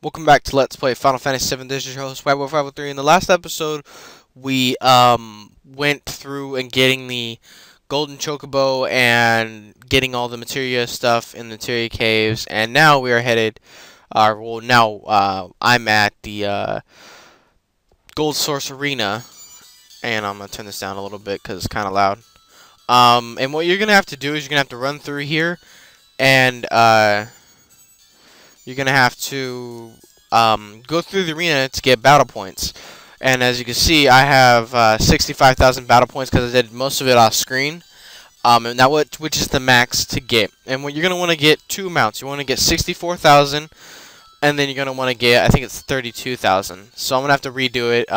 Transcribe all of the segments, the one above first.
Welcome back to Let's Play Final Fantasy VII. This is your host, Swagwolf503. In the last episode, we went through and getting the Golden Chocobo and getting all the materia stuff in the materia caves, and now we are headed. I'm at the Gold Source Arena, and I'm gonna turn this down a little bit because it's kind of loud. And what you're gonna have to do is you're gonna have to run through here, and you're going to have to go through the arena to get battle points. And as you can see, I have 65,000 battle points because I did most of it off screen. And now which is the max to get. And what you're going to want to get two amounts. You want to get 64,000, and then you're going to want to get, I think it's 32,000. So I'm going to have to redo it.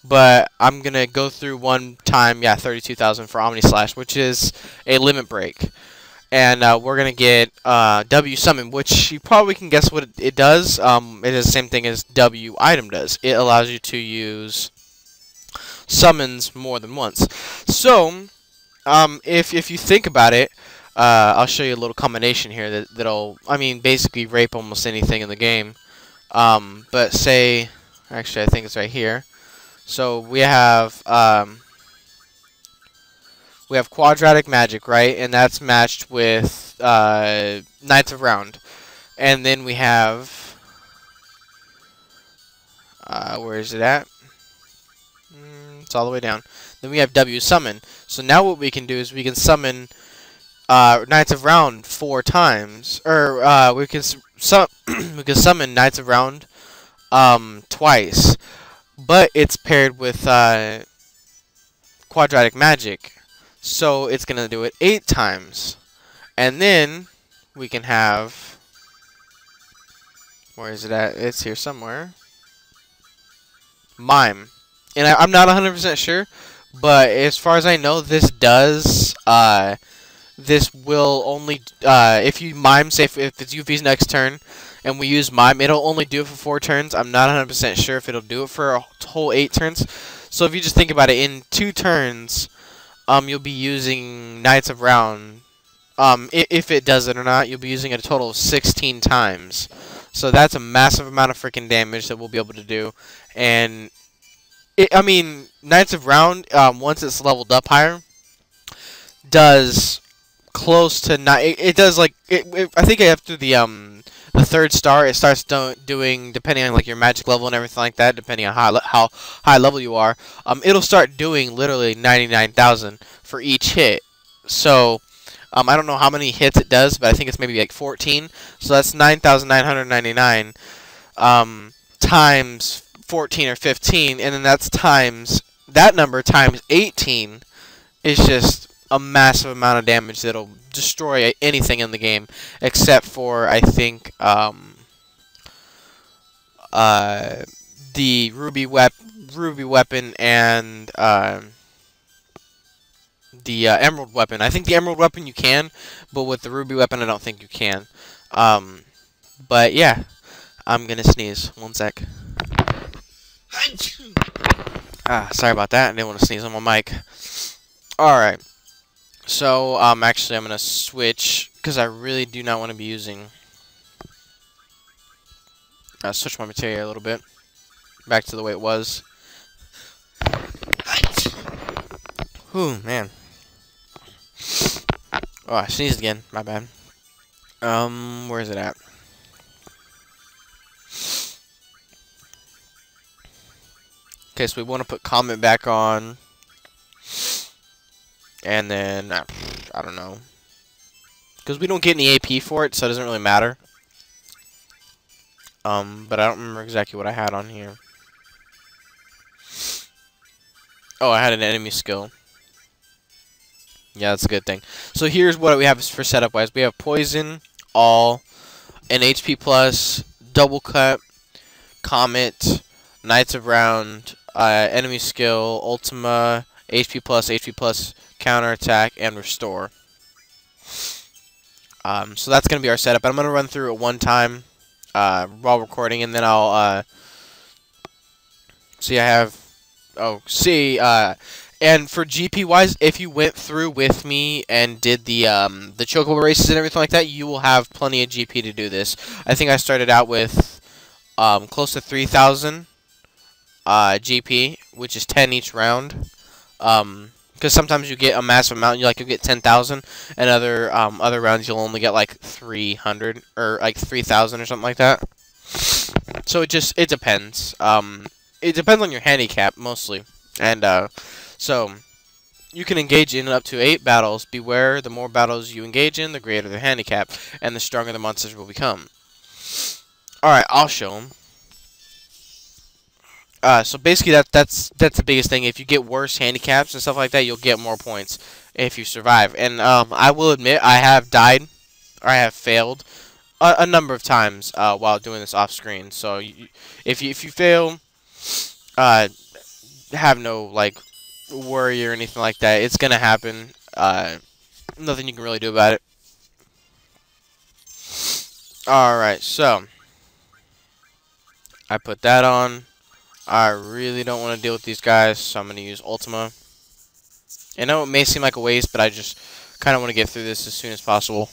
But I'm going to go through one time, 32,000 for Omni Slash, which is a limit break. And we're going to get W Summon, which you probably can guess what it does. It is the same thing as W Item does. It allows you to use summons more than once. So, if you think about it, I'll show you a little combination here that'll, basically rape almost anything in the game. But say, actually I think it's right here. So we have quadratic magic, right? And that's matched with Knights of Round. And then we have where is it at? It's all the way down. Then we have W Summon. So now what we can do is we can summon Knights of Round 4 times, or we can summon Knights of Round twice, but it's paired with quadratic magic. So it's going to do it 8 times. And then we can have, where is it at? It's here somewhere. Mime. And I'm not 100% sure, but as far as I know, this does, this will only, if you mime, say if it's Yuffie's next turn, and we use mime, it'll only do it for 4 turns. I'm not 100% sure if it'll do it for a whole 8 turns. So if you just think about it, in 2 turns, you'll be using Knights of Round. If it does it or not, you'll be using it a total of 16 times. So that's a massive amount of freaking damage that we'll be able to do. And Knights of Round, once it's leveled up higher, does close to it does like I think after the 3rd star, it starts doing, depending on like your magic level and everything like that, depending on how high level you are, it'll start doing literally 99,000 for each hit. So I don't know how many hits it does, but I think it's maybe like 14. So that's 9,999 times 14 or 15, and then that's times that number times 18 is just a massive amount of damage that'll destroy anything in the game, except for, I think, the ruby weapon and the emerald weapon. I think the emerald weapon you can, but with the ruby weapon I don't think you can. But yeah, I'm gonna sneeze. One sec. Sorry about that. I didn't want to sneeze on my mic. Alright. So, actually, I'm going to switch, because I really do not want to be using... switch my materia a little bit. Back to the way it was. Whew, man. Oh, I sneezed again. My bad. Where is it at? Okay, so we want to put comment back on. And then, I don't know. Because we don't get any AP for it, so it doesn't really matter. But I don't remember exactly what I had on here. Oh, I had an enemy skill. Yeah, that's a good thing. So here's what we have for setup-wise. We have Poison, All, an HP Plus, Double Cut, Comet, Knights of Round, enemy skill, Ultima, HP Plus, Counterattack, and Restore. So that's going to be our setup. I'm going to run through it one time while recording, and then I'll see. I have and for GP wise, if you went through with me and did the chocobo races and everything like that, you will have plenty of GP to do this. I think I started out with close to 3,000 GP, which is 10 each round. Because sometimes you get a massive amount, you get 10,000, and other rounds you'll only get like 300 or like 3,000 or something like that. So it depends. It depends on your handicap mostly, and so you can engage in up to 8 battles. Beware, the more battles you engage in, the greater the handicap, and the stronger the monsters will become. Alright, I'll show them. So basically, that's the biggest thing. If you get worse handicaps and stuff like that, you'll get more points if you survive. And I will admit, I have died, or I have failed a number of times while doing this off screen. So if you fail, have no like worry or anything like that. It's gonna happen. Nothing you can really do about it. All right, so I put that on. I really don't want to deal with these guys, so I'm going to use Ultima. I know it may seem like a waste, but I just kind of want to get through this as soon as possible.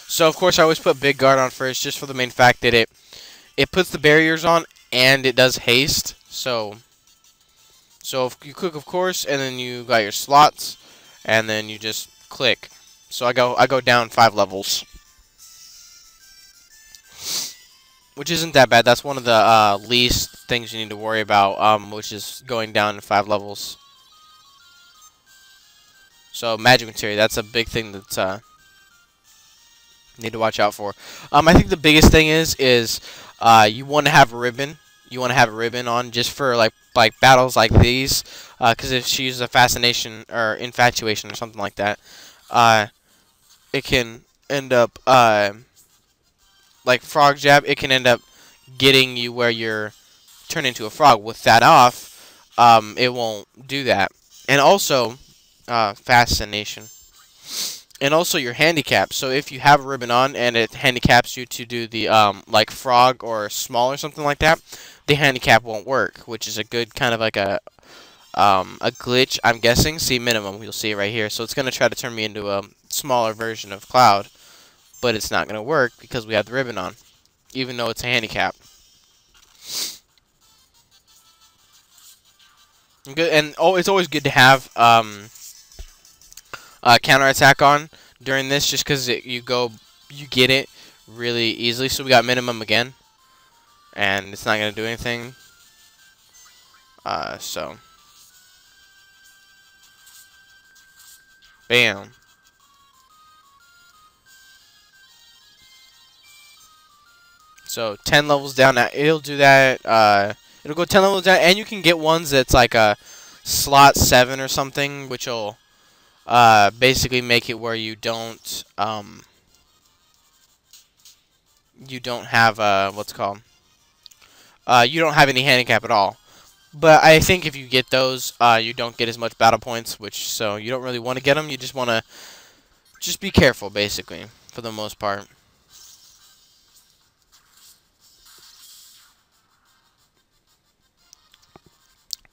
So, of course, I always put Big Guard on first, just for the main fact that it puts the barriers on, and it does haste. So if you click, of course, and then you got your slots, and then you just click. So I go down 5 levels. Which isn't that bad. That's one of the least things you need to worry about, which is going down 5 levels. So magic materia, that's a big thing that you need to watch out for. I think the biggest thing is you want to have a ribbon. You want to have a ribbon on just for like battles like these, because if she uses a fascination or infatuation or something like that, it can end up like frog jab, it can end up getting you where you're turned into a frog. With that off, it won't do that. And also, fascination. And also your handicap. So if you have a ribbon on and it handicaps you to do the like frog or small or something like that, the handicap won't work, which is a good kind of like a glitch, I'm guessing. See minimum, you'll see it right here. So it's gonna try to turn me into a smaller version of Cloud. But it's not going to work because we have the ribbon on, even though it's a handicap. Good, and it's always good to have counterattack on during this, just because you get it really easily. So we got minimum again, and it's not going to do anything. So bam. So 10 levels down. Now it'll do that. It'll go 10 levels down, and you can get ones that's like a slot 7 or something, which will basically make it where you don't have what's it called? You don't have any handicap at all. But I think if you get those, you don't get as much battle points, so you don't really want to get them. You just want to be careful, basically, for the most part.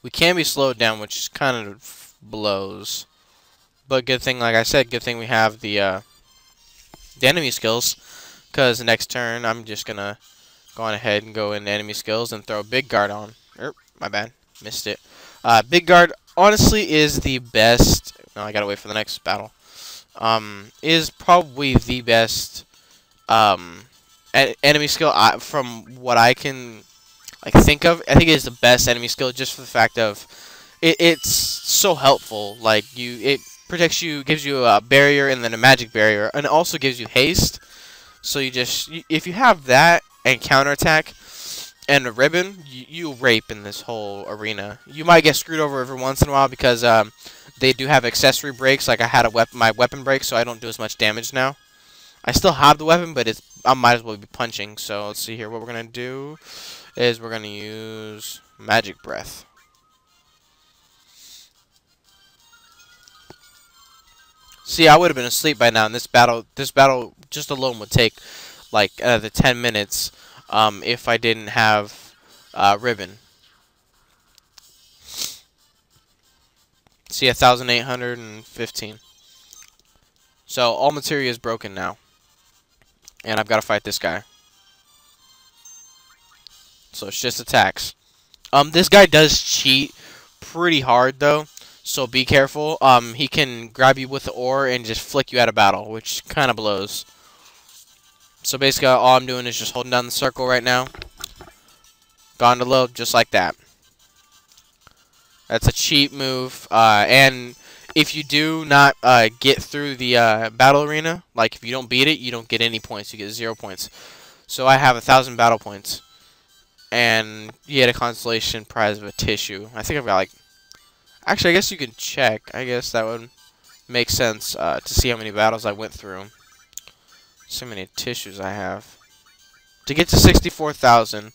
We can be slowed down, which kind of blows. But good thing, like I said, good thing we have the enemy skills. Because next turn, I'm just going to go on ahead and go into enemy skills and throw a Big Guard on. My bad. Missed it. Big Guard, honestly, is the best. No, I got to wait for the next battle. Is probably the best enemy skill from what I can think of. I think it is the best enemy skill just for the fact of it's so helpful. Like it protects you, gives you a barrier and then a magic barrier, and it also gives you haste. So if you have that and counterattack and a ribbon, you rape in this whole arena. You might get screwed over every once in a while because they do have accessory breaks. Like I had my weapon break, so I don't do as much damage now. I still have the weapon, but I might as well be punching. So let's see here. What we're gonna do is we're gonna use Magic Breath. See, I would have been asleep by now, and this battle just alone would take like the 10 minutes if I didn't have ribbon. See, 1,815. So all materia is broken now, and I've got to fight this guy. So it's just attacks. This guy does cheat pretty hard though, so be careful. He can grab you with the ore and just flick you out of battle, which kind of blows. So basically, all I'm doing is just holding down the circle right now. Gondola, just like that. That's a cheap move, and if you do not get through the battle arena, like if you don't beat it, you don't get any points. You get 0 points. So I have 1,000 battle points, and you get a consolation prize of a tissue. I think I've got like, actually, I guess you can check. I guess that would make sense to see how many battles I went through. So many tissues I have. To get to 64,000.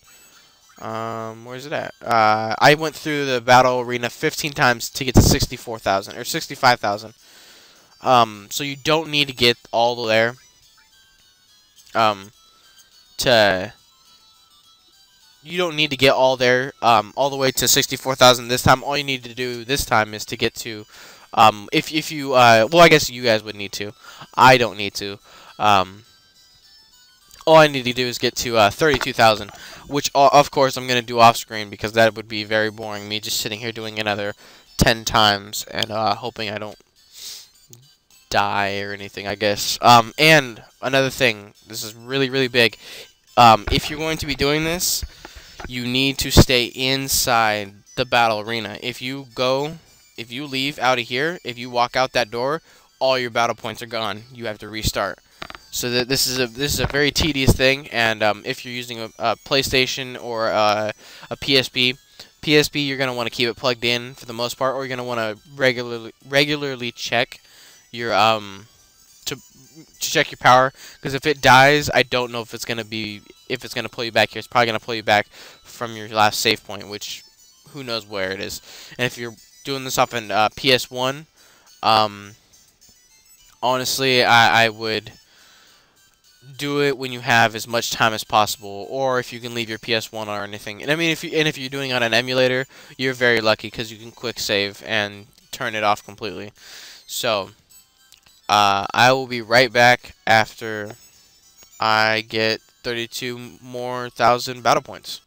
Where's it at? I went through the battle arena 15 times to get to 64,000 or 65,000. So you don't need to get all there. You don't need to get all there, all the way to 64,000 this time. All you need to do this time is to get to, if you, well, I guess you guys would need to. I don't need to. All I need to do is get to 32,000, which of course I'm going to do off screen because that would be very boring, me just sitting here doing another 10 times and hoping I don't die or anything, I guess. And another thing, this is really, really big. If you're going to be doing this, you need to stay inside the battle arena. If you leave out of here, if you walk out that door, all your battle points are gone. You have to restart. So that this is a very tedious thing, and if you're using a PlayStation or a PSP, you're gonna want to keep it plugged in for the most part, or you're gonna want to regularly check your to check your power, because if it dies, I don't know if it's gonna pull you back here. It's probably gonna pull you back from your last save point, which who knows where it is. And if you're doing this off an PS1, honestly, I would do it when you have as much time as possible, or if you can leave your PS1 or anything. And I mean, if you're doing it on an emulator, you're very lucky because you can quick save and turn it off completely. So I will be right back after I get 32,000 more battle points.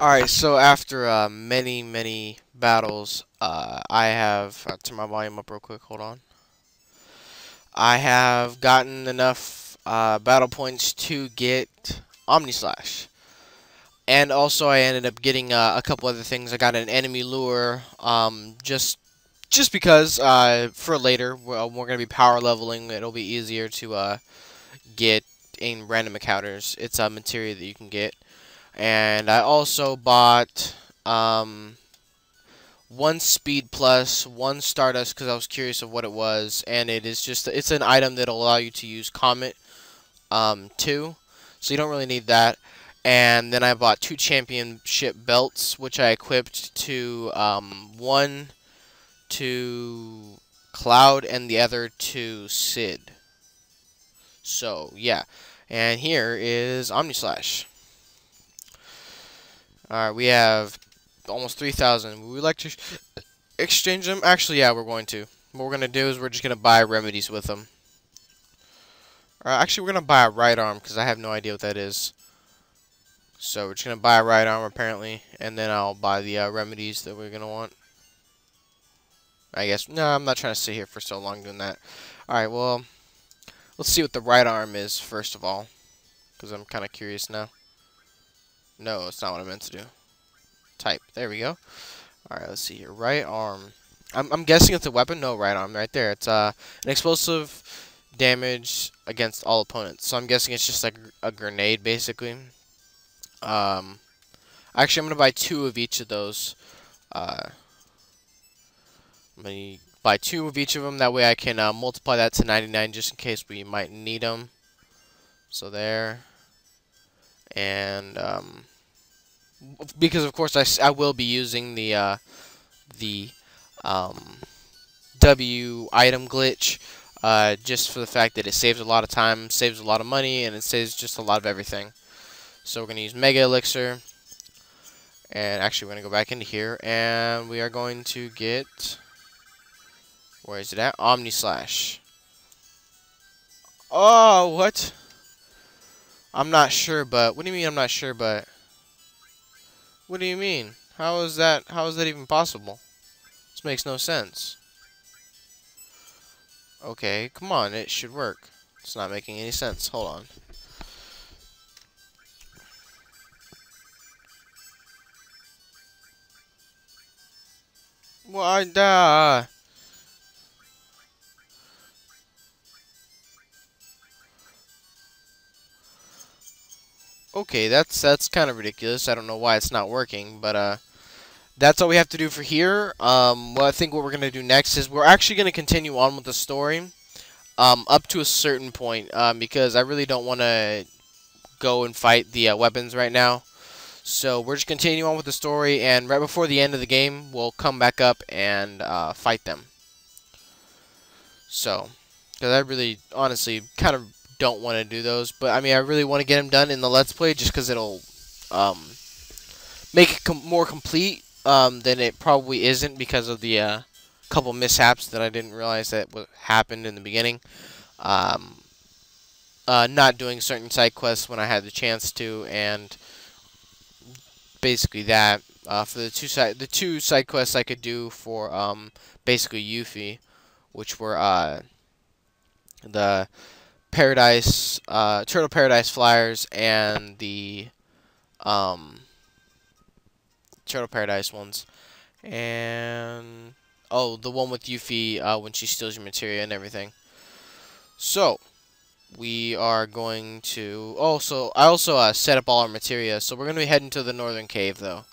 Alright, so after many battles, I have turn my volume up real quick. Hold on. I have gotten enough battle points to get Omnislash, and also I ended up getting a couple other things. I got an enemy lure, just because for later we're gonna be power leveling. It'll be easier to get in random encounters. It's a materia that you can get, and I also bought 1 speed plus, 1 stardust because I was curious of what it was, and it's an item that'll allow you to use Comet 2, so you don't really need that. And then I bought 2 championship belts, which I equipped to 1 to Cloud and the other to Sid. So yeah, and here is Omnislash. Alright, we have almost 3,000. Would we like to exchange them? Actually, yeah, we're going to. What we're going to do is we're just going to buy remedies with them. Actually, we're going to buy a right arm because I have no idea what that is. So we're just going to buy a right arm, apparently, and then I'll buy the remedies that we're going to want. I guess. No, I'm not trying to sit here for so long doing that. Alright, well, let's see what the right arm is, first of all, because I'm kind of curious now. No, it's not what I meant to do. Type. There we go. Alright, let's see here. Right arm. I'm guessing it's a weapon. No, right arm. Right there. It's an explosive damage against all opponents. So I'm guessing it's just like a grenade, basically. Actually, I'm going to buy 2 of each of those. I'm going to buy 2 of each of them. That way I can multiply that to 99 just in case we might need them. So there. And because of course I will be using the W item glitch, just for the fact that it saves a lot of time, saves a lot of money, and it saves just a lot of everything. So we're going to use Mega Elixir, and actually we're going to go back into here, and we are going to get, where is it at? Omnislash. Oh, what? I'm not sure, but, what do you mean I'm not sure, but? What do you mean? How is that? How is that even possible? This makes no sense. Okay, come on, it should work. It's not making any sense. Hold on. What? Okay, that's kind of ridiculous. I don't know why it's not working, but that's all we have to do for here. Well, I think what we're gonna do next is we're actually gonna continue on with the story, up to a certain point, because I really don't want to go and fight the weapons right now. So we're just continuing on with the story, and right before the end of the game, we'll come back up and fight them. So, because I really, honestly, kind of don't want to do those, but I mean, I really want to get them done in the Let's Play just because it'll make it more complete than it probably isn't because of the couple mishaps that I didn't realize that happened in the beginning. Not doing certain side quests when I had the chance to, and basically that. For the two side quests I could do for basically Yuffie, which were the Paradise Turtle Paradise Flyers and the Turtle Paradise ones, and oh, the one with Yuffie when she steals your materia and everything. So we are going to I also set up all our materia, so we're going to be heading to the northern cave though,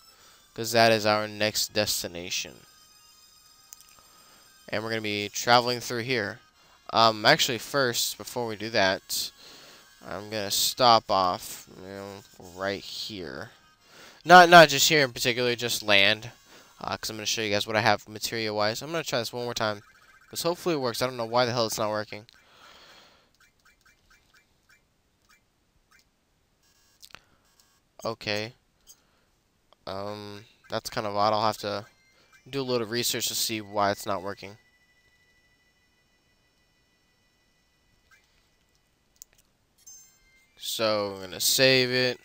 because that is our next destination. And we're going to be traveling through here. Actually, first, before we do that, I'm going to stop off, right here. Not just here in particular, just land. Because I'm going to show you guys what I have materia-wise. I'm going to try this one more time, because hopefully it works. I don't know why the hell it's not working. Okay. That's kind of odd. I'll have to do a little research to see why it's not working. So, I'm going to save it.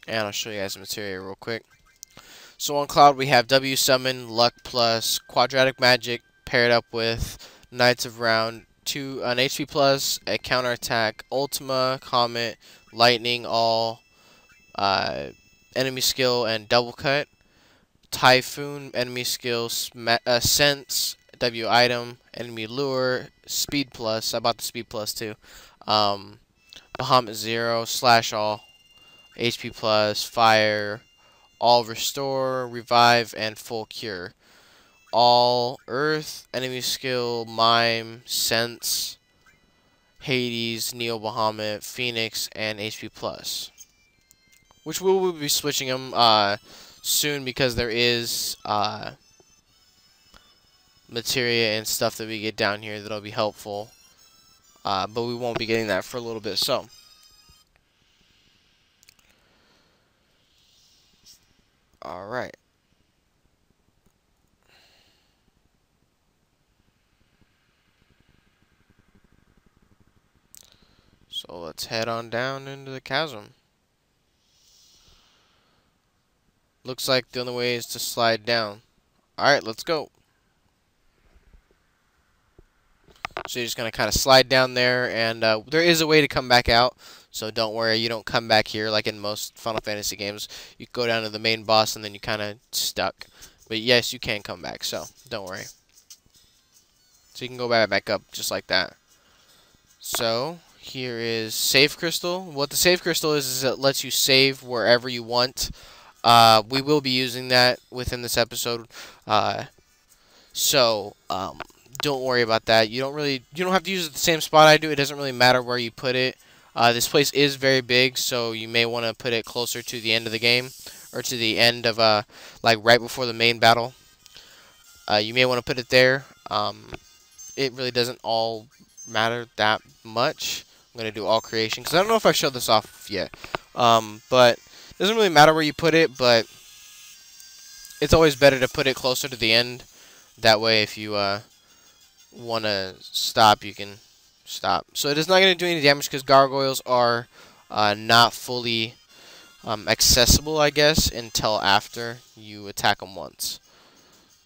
And I'll show you guys the materia real quick. So on Cloud we have W Summon, Luck Plus, Quadratic Magic paired up with Knights of Round, an HP Plus, a Counterattack, Ultima, Comet, Lightning, All, Enemy Skill, and Double Cut. Typhoon, Enemy Skill, Sense, W Item, Enemy Lure, Speed Plus, I bought the Speed Plus too. Bahamut 0, Slash All, HP Plus, Fire, All Restore, Revive, and Full Cure. All Earth, Enemy Skill, Mime, Sense, Hades, Neo Bahamut, Phoenix, and HP Plus. Which we will be switching them soon because there is materia and stuff that we get down here that'll be helpful. But we won't be getting that for a little bit, so. Alright. So let's head on down into the chasm. Looks like the only way is to slide down. Alright, let's go. So you're just going to kind of slide down there, and there is a way to come back out. So don't worry, you don't come back here like in most Final Fantasy games. You go down to the main boss, and then you kind of stuck. But yes, you can come back, so don't worry. So you can go back up just like that. So here is Save Crystal. What the Save Crystal is it lets you save wherever you want. We will be using that within this episode. Don't worry about that. You don't have to use it the same spot I do. It doesn't really matter where you put it. This place is very big, so you may want to put it closer to the end of the game, or to the end of like right before the main battle. You may want to put it there. It really doesn't all matter that much. I'm gonna do all creation because I don't know if I showed this off yet. But it doesn't really matter where you put it, but it's always better to put it closer to the end. That way, if you want to stop, you can stop. So it is not going to do any damage because gargoyles are not fully accessible, I guess, until after you attack them once.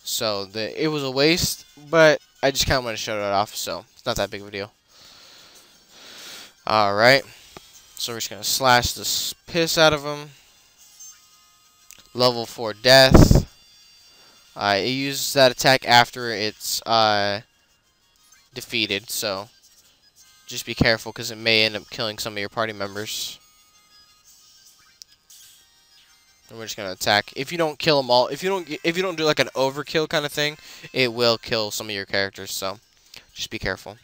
So it was a waste, but I just kind of want to show it off, so it's not that big of a deal. Alright, so we're just going to slash the piss out of him. Level 4 death. It uses that attack after it's defeated, so just be careful because it may end up killing some of your party members. And we're just gonna attack. If you don't kill them all, if you don't do like an overkill kind of thing, it will kill some of your characters. So just be careful.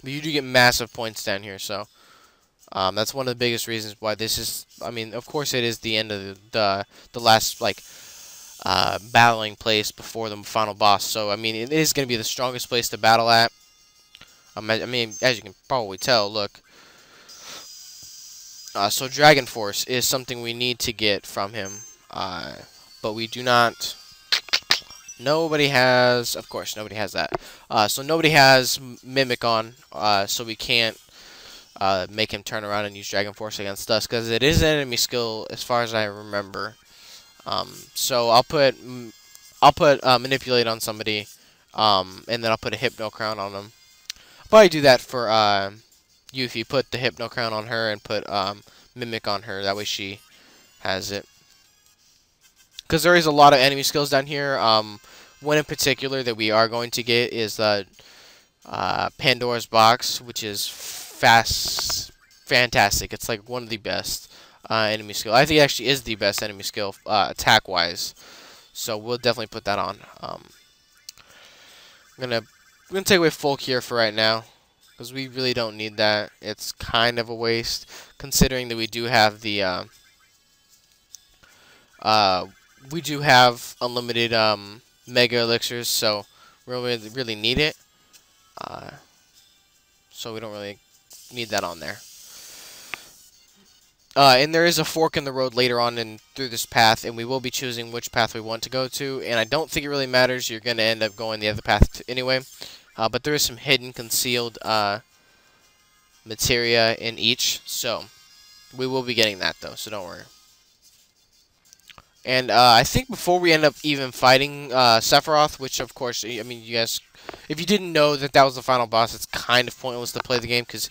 But you do get massive points down here, so that's one of the biggest reasons why this is. I mean, of course, it is the end of the last like battling place before the final boss. So I mean, it is gonna be the strongest place to battle at. I mean, as you can probably tell, look. So Dragon Force is something we need to get from him, but we do not. Nobody has, of course, nobody has that. So nobody has Mimic on, so we can't make him turn around and use Dragon Force against us because it is an enemy skill as far as I remember. So I'll put Manipulate on somebody, and then I'll put a Hypno Crown on them. I'll probably do that for Yuffie. Put the Hypno Crown on her and put Mimic on her. That way she has it. Because there is a lot of enemy skills down here. One in particular that we are going to get is the Pandora's Box, which is fantastic. It's like one of the best enemy skill. I think it actually is the best enemy skill attack-wise. So we'll definitely put that on. I'm gonna take away full cure for right now, because we really don't need that. It's kind of a waste, considering that we do have the we do have unlimited mega elixirs, so we don't really need it. So we don't really need that on there. And there is a fork in the road later on through this path, and we will be choosing which path we want to go to. And I don't think it really matters. You're going to end up going the other path anyway. But there is some hidden, concealed materia in each, so we will be getting that though. So don't worry. And I think before we end up even fighting Sephiroth, which of course, I mean, you guys, if you didn't know that that was the final boss, it's kind of pointless to play the game because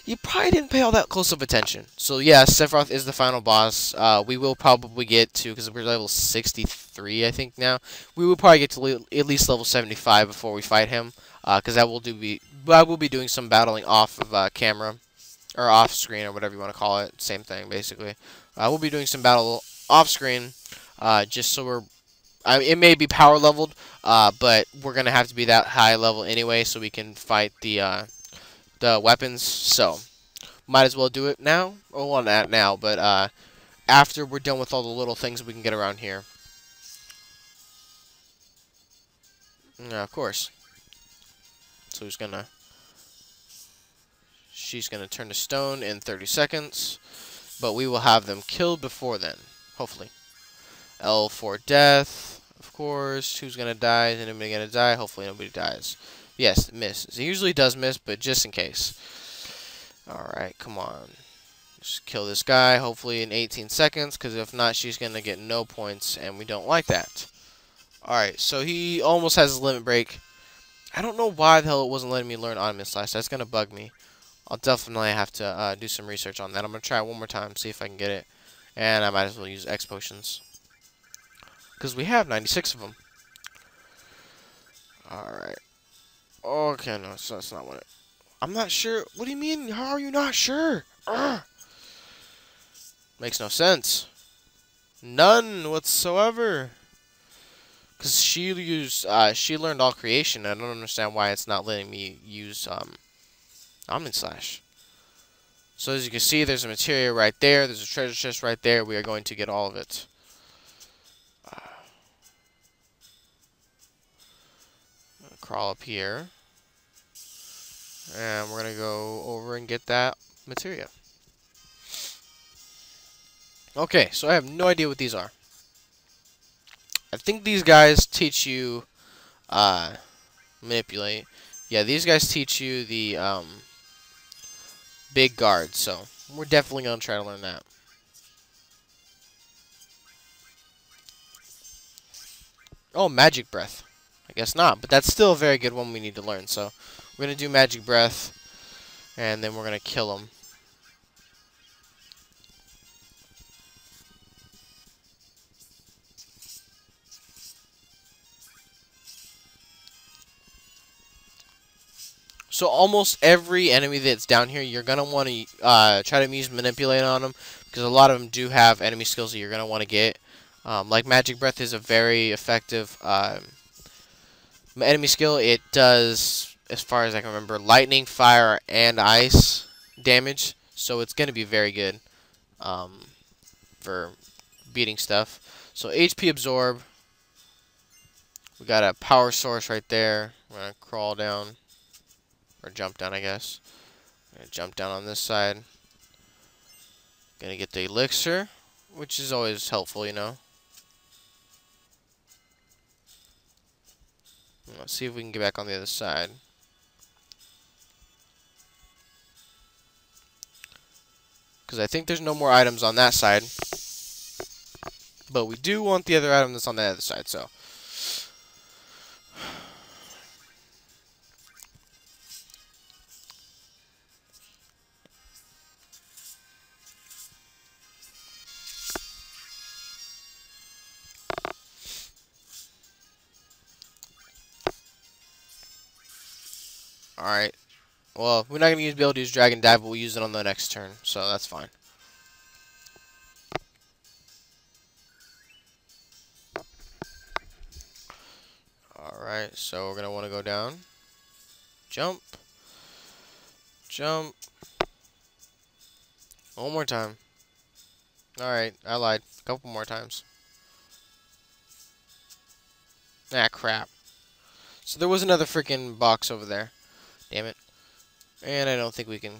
you probably didn't pay all that close of attention. So yeah, Sephiroth is the final boss. We will probably get to, because we're level 63, I think now. We will probably get to at least level 75 before we fight him, because I will be doing some battling off of camera, or off screen, or whatever you want to call it. Same thing, basically. We'll be doing some battle off screen, just so we're. It may be power leveled, but we're gonna have to be that high level anyway, so we can fight the weapons. So might as well do it now. Well, not now, but after we're done with all the little things we can get around here. Yeah, of course. So she's gonna turn to stone in 30 seconds, but we will have them killed before then, hopefully. L for death, of course. Who's gonna die? Is anybody gonna die? Hopefully nobody dies. Yes, it misses. It usually does miss, but just in case. Alright, come on. Just kill this guy, hopefully in 18 seconds, because if not, she's gonna get no points, and we don't like that. Alright, so he almost has his limit break. I don't know why the hell it wasn't letting me learn Ottoman Slash. That's gonna bug me. I'll definitely have to do some research on that. I'm gonna try it one more time, see if I can get it. And I might as well use X potions, because we have 96 of them. Alright. Okay, no, so that's not what it... I'm not sure. What do you mean? How are you not sure? Ugh. Makes no sense. None whatsoever. Because she learned all creation. I don't understand why it's not letting me use Omni Slash. So as you can see, there's a materia right there. There's a treasure chest right there. We are going to get all of it. Crawl up here. And we're going to go over and get that materia. Okay, so I have no idea what these are. I think these guys teach you manipulate. Yeah, these guys teach you the big guard, so We're definitely going to try to learn that. Oh, Magic Breath. I guess not, but that's still a very good one we need to learn. So we're going to do Magic Breath, and then we're going to kill him. So almost every enemy that's down here, you're going to want to try to use Manipulate on them, because a lot of them do have enemy skills that you're going to want to get. Like Magic Breath is a very effective enemy skill. It does, as far as I can remember, lightning, fire, and ice damage. So it's going to be very good for beating stuff. So HP Absorb. We got a power source right there. We're going to crawl down. Or jump down, I guess. I'm going to jump down on this side. Going to get the elixir, which is always helpful, you know. Let's see if we can get back on the other side. Because I think there's no more items on that side. But we do want the other item that's on the other side, so. Alright. Well, we're not going to be able to use Dragon Dive, but we'll use it on the next turn, so that's fine. Alright, so we're going to want to go down. Jump. Jump. One more time. Alright, I lied. A couple more times. Ah, crap. So there was another freaking box over there. Damn it. And I don't think we can...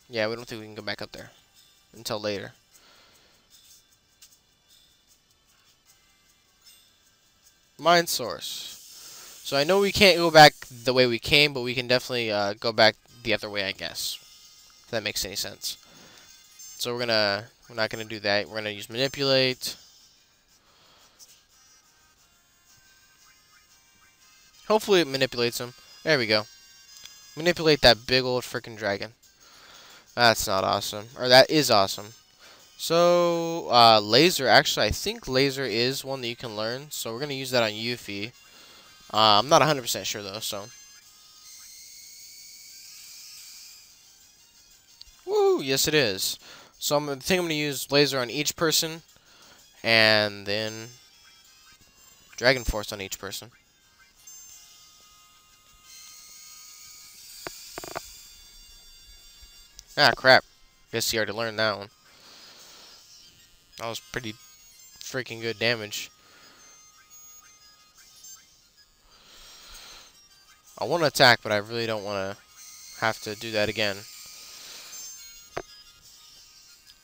Yeah, we don't think we can go back up there. Until later. Mine source. So I know we can't go back the way we came, but we can definitely go back the other way, I guess. If that makes any sense. So we're not gonna do that. We're gonna use Manipulate. Hopefully it manipulates him. There we go. Manipulate that big old freaking dragon. That's not awesome. Or that is awesome. So, laser. Actually, I think laser is one that you can learn. So we're going to use that on Yuffie. I'm not 100% sure, though, so. Woo! Yes, it is. So I think I'm going to use laser on each person. And then Dragon Force on each person. Ah, crap. Guess you already learned that one. That was pretty freaking good damage. I want to attack, but I really don't want to have to do that again.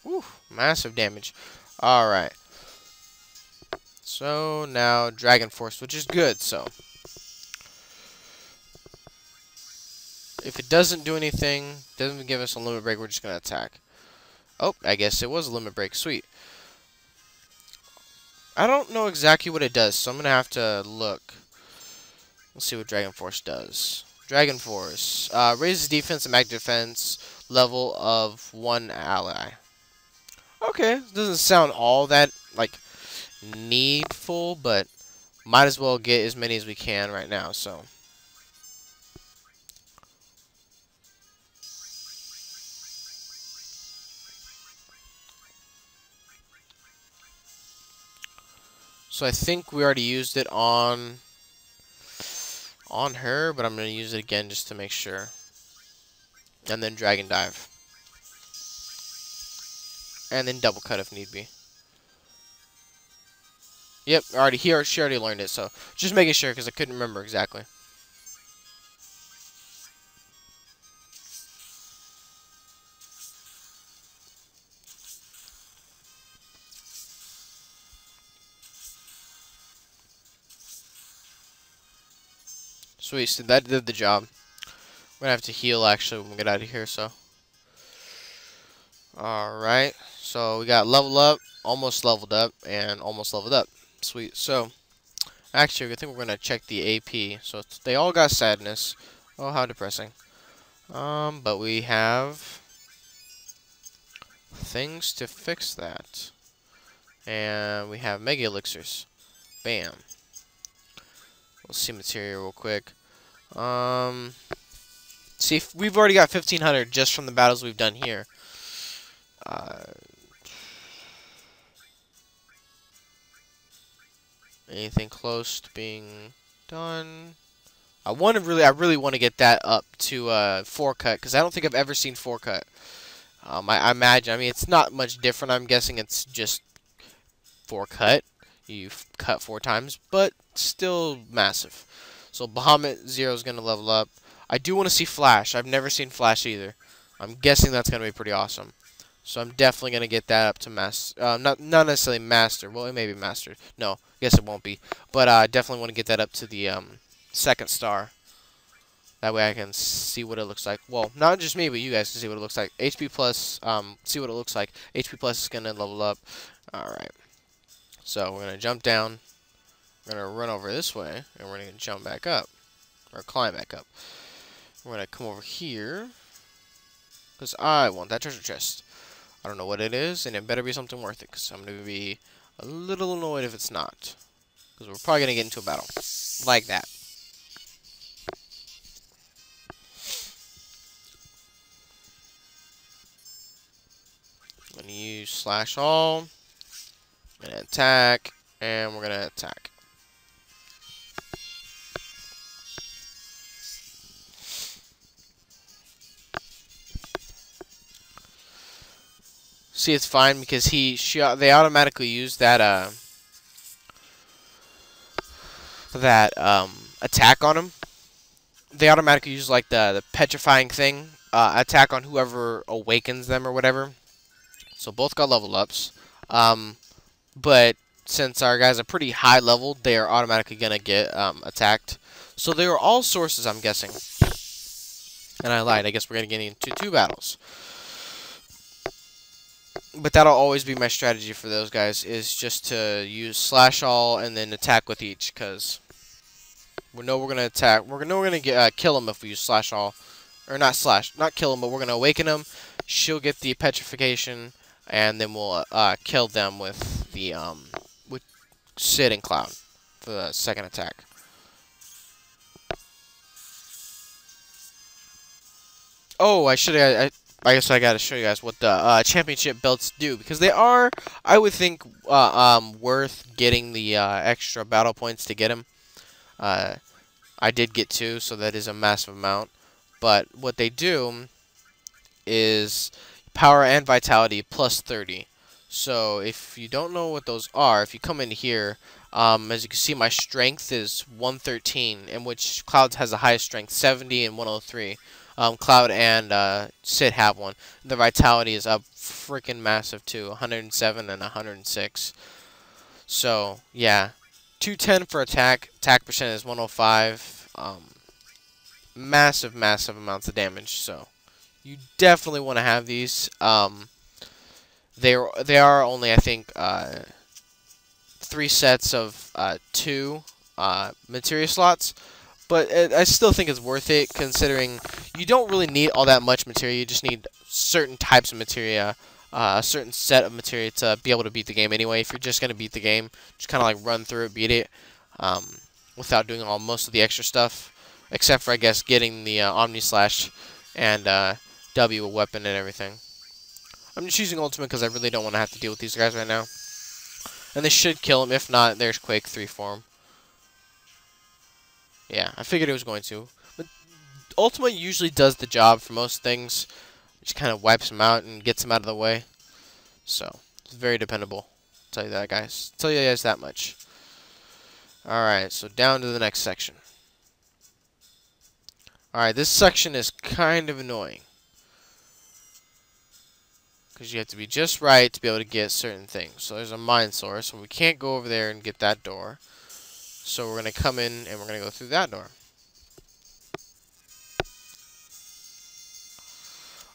Woo, massive damage. Alright. So, now Dragon Force, which is good, so. If it doesn't do anything, doesn't give us a limit break, we're just going to attack. Oh, I guess it was a limit break. Sweet. I don't know exactly what it does, so I'm going to have to look. Let's see what Dragon Force does. Dragon Force. Raises defense and mag defense level of one ally. Okay. Doesn't sound all that, like, needful, but might as well get as many as we can right now, so. So I think we already used it on her, but I'm going to use it again just to make sure. And then Dragon Dive. And then Double Cut if need be. Yep, she already learned it, so just making sure because I couldn't remember exactly. Sweet, so that did the job. We're gonna have to heal actually when we get out of here, so. Alright, so we got level up, almost leveled up, and almost leveled up. Sweet. So, actually, I think we're going to check the AP. So, they all got sadness. Oh, how depressing. But we have things to fix that. And we have mega elixirs. Bam. We'll see material real quick. See, we've already got 1,500 just from the battles we've done here. Anything close to being done? I really want to get that up to 4 cut because I don't think I've ever seen 4 cut. I imagine. I mean, it's not much different. I'm guessing it's just 4 cut. You cut 4 times, but still massive. So Bahamut 0 is going to level up. I do want to see Flash. I've never seen Flash either. I'm guessing that's going to be pretty awesome. So I'm definitely going to get that up to master. Not necessarily master. Well, it may be mastered. No, I guess it won't be. But I definitely want to get that up to the 2nd star. That way I can see what it looks like. Well, not just me, but you guys can see what it looks like. HP plus, see what it looks like. HP plus is going to level up. Alright. So we're going to jump down. We're going to run over this way. And we're going to jump back up. Or climb back up. We're going to come over here. Because I want that treasure chest. I don't know what it is, and it better be something worth it, because I'm going to be a little annoyed if it's not. Because we're probably going to get into a battle. Like that. I'm going to use slash all. I'm going to attack, and we're going to attack. See, it's fine because they automatically use that attack on him. They automatically use like the petrifying thing attack on whoever awakens them or whatever. So both got level ups. But since our guys are pretty high level, they are automatically gonna get attacked. So they are all sources, I'm guessing. And I lied. I guess we're gonna get into 2 battles. But that'll always be my strategy for those guys, is just to use slash all and then attack with each, because we know we're gonna attack. We're gonna kill him if we use slash all, or not kill him, but we're gonna awaken him. She'll get the petrification, and then we'll kill them with the with Sid and Cloud for the 2nd attack. Oh, I guess I gotta show you guys what the championship belts do, because they are, I would think, worth getting the extra battle points to get them. I did get 2, so that is a massive amount. But what they do is power and vitality plus 30. So if you don't know what those are, if you come in here, as you can see, my strength is 113, in which Cloud has the highest strength, 70 and 103. Cloud and Sid have one. The vitality is up freaking massive too, 107 and 106. So yeah, 210 for attack. Attack percent is 105. Massive amounts of damage. So you definitely want to have these. They are only, I think, 3 sets of 2 materia slots. But I still think it's worth it, considering you don't really need all that much materia. You just need certain types of materia, a certain set of materia to be able to beat the game anyway. If you're just going to beat the game, just kind of like run through it, beat it, without doing most of the extra stuff. Except for, I guess, getting the Omni Slash and W weapon and everything. I'm just using Ultimate because I really don't want to have to deal with these guys right now. And they should kill him. If not, there's Quake 3 for him. Yeah, I figured it was going to. But Ultimate usually does the job for most things. It just kind of wipes them out and gets them out of the way. So, it's very dependable. I'll tell you that, guys. I'll tell you guys that much. Alright, so down to the next section. Alright, this section is kind of annoying. Because you have to be just right to be able to get certain things. So there's a mine source, and we can't go over there and get that door. So we're going to come in, and we're going to go through that door.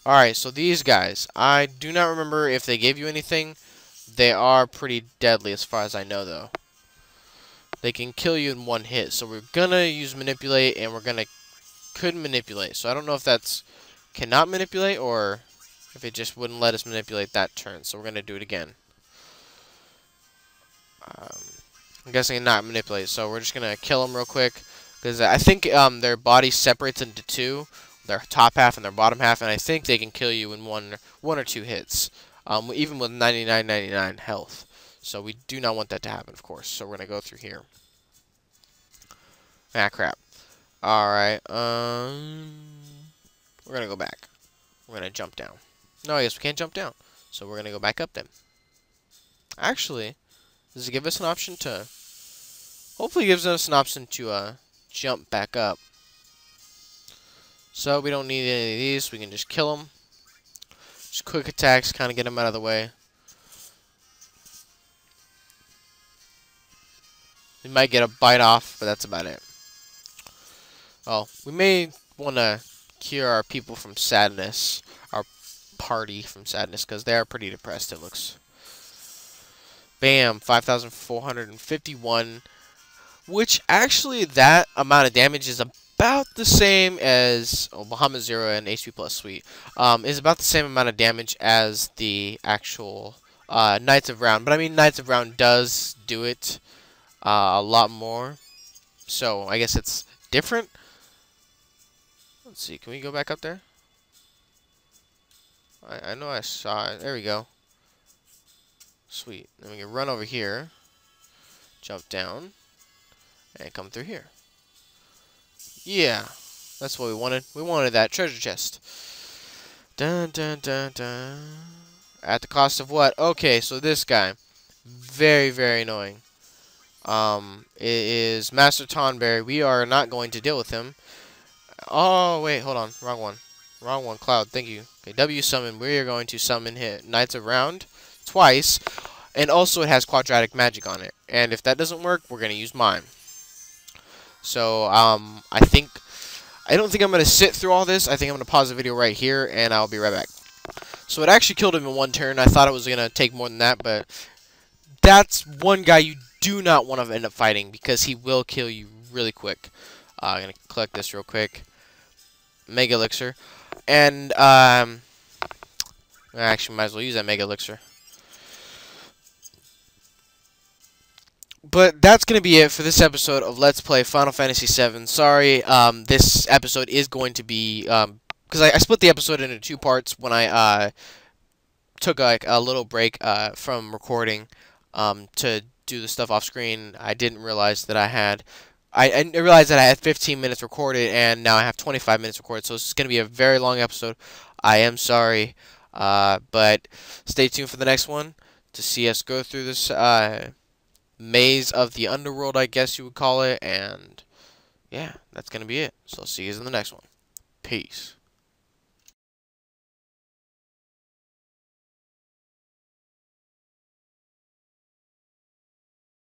Alright, so these guys, I do not remember if they gave you anything. They are pretty deadly as far as I know, though. They can kill you in one hit. So we're gonna use manipulate, and we're gonna could manipulate. So I don't know if that's cannot manipulate or if it just wouldn't let us manipulate that turn. So we're gonna do it again. I'm guessing not manipulate. So we're just gonna kill them real quick because I think their body separates into two, their top half and their bottom half, and I think they can kill you in one or two hits, even with 99 health. So we do not want that to happen, of course. So we're gonna go through here. Ah, crap. Alright, we're gonna go back. We're gonna jump down. No, I guess we can't jump down. So we're gonna go back up then. Actually, does it give us an option to... Hopefully it gives us an option to jump back up. So we don't need any of these. We can just kill them. Just quick attacks, kind of get them out of the way. We might get a bite off, but that's about it. Oh, we may want to cure our people from sadness. Our party from sadness, because they are pretty depressed, it looks. Bam, 5,451. Which, actually, that amount of damage is about the same as... Oh, Bahamut Zero and HP Plus Suite. Is about the same amount of damage as the actual Knights of Round. But, I mean, Knights of Round does do it a lot more. So, I guess it's different. Let's see, can we go back up there? I know I saw it. There we go. Sweet. Then we can run over here, jump down, and come through here. Yeah, that's what we wanted. We wanted that treasure chest. Dun dun dun dun. At the cost of what? Okay, so this guy, very annoying. It is Master Tonberry. We are not going to deal with him. Oh wait, hold on, wrong one. Cloud, thank you. Okay, W summon. We are going to summon Knights of Round twice, and also it has quadratic magic on it. And if that doesn't work, we're gonna use mime. So I don't think I'm gonna sit through all this. I think I'm gonna pause the video right here, and I'll be right back. So it actually killed him in one turn. I thought it was gonna take more than that, but that's one guy you do not want to end up fighting because he will kill you really quick. I'm gonna collect this real quick. Mega Elixir. And, actually might as well use that Mega Elixir. But that's going to be it for this episode of Let's Play Final Fantasy VII. Sorry, this episode is going to be, because I split the episode into two parts when I, took like a little break, from recording, to do the stuff off screen. I didn't realize that I realized that I had 15 minutes recorded, and now I have 25 minutes recorded, so this is going to be a very long episode. I am sorry, but stay tuned for the next one to see us go through this maze of the underworld, I guess you would call it, and yeah, that's going to be it. So see you in the next one. Peace.